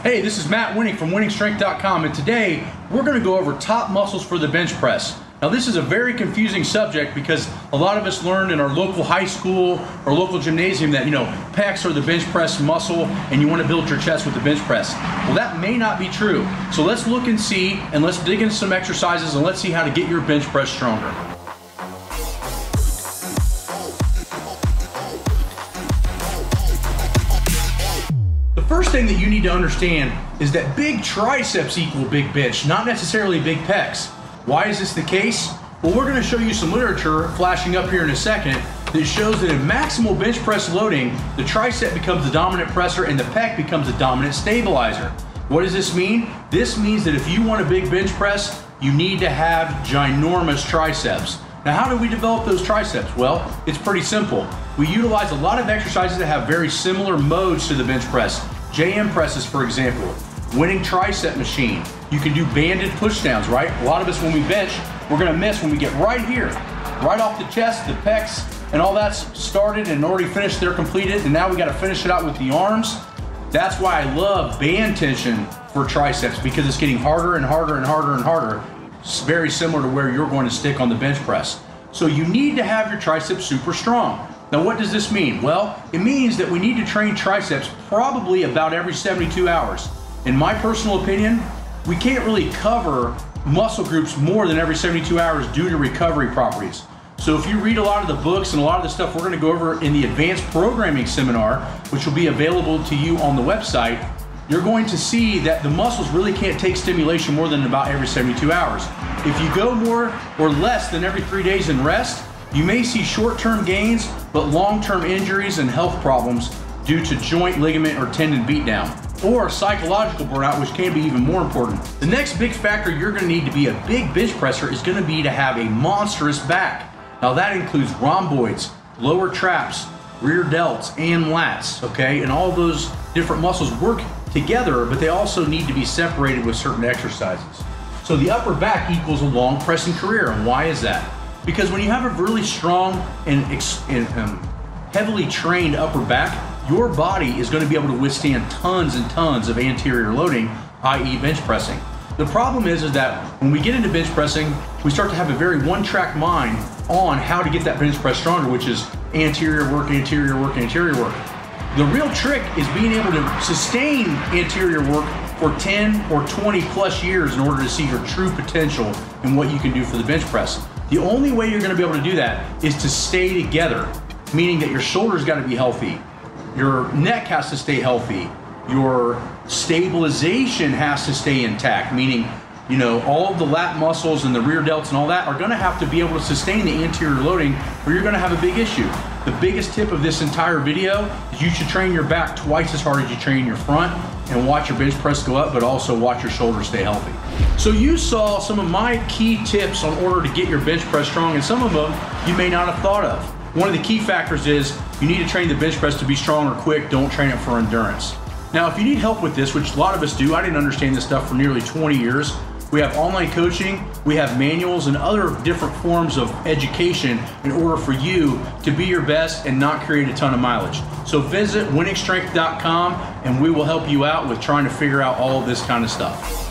Hey, this is Matt Wenning from WenningStrength.com, and today we're going to go over top muscles for the bench press. Now this is a very confusing subject because a lot of us learned in our local high school or local gymnasium that, pecs are the bench press muscle and you want to build your chest with the bench press. Well, that may not be true. So let's look and see, and let's dig into some exercises, and let's see how to get your bench press stronger. The first thing that you need to understand is that big triceps equal big bench, not necessarily big pecs. Why is this the case? Well, we're going to show you some literature flashing up here in a second that shows that in maximal bench press loading, the tricep becomes the dominant pressor and the pec becomes the dominant stabilizer. What does this mean? This means that if you want a big bench press, you need to have ginormous triceps. Now, how do we develop those triceps? Well, it's pretty simple. We utilize a lot of exercises that have very similar modes to the bench press. JM presses, for example. Wenning tricep machine. You can do banded push downs, right? A lot of us when we bench, we're gonna miss when we get right here, right off the chest, the pecs, and all that's started and already finished, they're completed, and now we gotta finish it out with the arms. That's why I love band tension for triceps, because it's getting harder and harder and harder and harder. It's very similar to where you're going to stick on the bench press. So you need to have your triceps super strong. Now what does this mean? Well, it means that we need to train triceps probably about every 72 hours. In my personal opinion, we can't really cover muscle groups more than every 72 hours due to recovery properties. So if you read a lot of the books and a lot of the stuff we're going to go over in the advanced programming seminar, which will be available to you on the website, you're going to see that the muscles really can't take stimulation more than about every 72 hours. If you go more or less than every 3 days and rest, you may see short-term gains, but long-term injuries and health problems due to joint, ligament, or tendon beatdown, or psychological burnout, which can be even more important. The next big factor you're gonna need to be a big bench presser is gonna be to have a monstrous back. Now that includes rhomboids, lower traps, rear delts, and lats, okay? And all those different muscles work together, but they also need to be separated with certain exercises. So the upper back equals a long pressing career, and why is that? Because when you have a really strong and heavily trained upper back, your body is going to be able to withstand tons and tons of anterior loading, i.e. bench pressing. The problem is that when we get into bench pressing, we start to have a very one-track mind on how to get that bench press stronger, which is anterior work, anterior work, anterior work. The real trick is being able to sustain anterior work for 10 or 20 plus years in order to see your true potential in what you can do for the bench press. The only way you're going to be able to do that is to stay together, meaning that your shoulders got to be healthy. Your neck has to stay healthy. Your stabilization has to stay intact, meaning, all of the lat muscles and the rear delts and all that are gonna have to be able to sustain the anterior loading, or you're gonna have a big issue. The biggest tip of this entire video is you should train your back twice as hard as you train your front, and watch your bench press go up, but also watch your shoulders stay healthy. So you saw some of my key tips on order to get your bench press strong, and some of them you may not have thought of. One of the key factors is you need to train the bench press to be strong or quick. Don't train it for endurance. Now, if you need help with this, which a lot of us do, I didn't understand this stuff for nearly 20 years. We have online coaching, we have manuals and other different forms of education in order for you to be your best and not create a ton of mileage. So visit WenningStrength.com and we will help you out with trying to figure out all of this kind of stuff.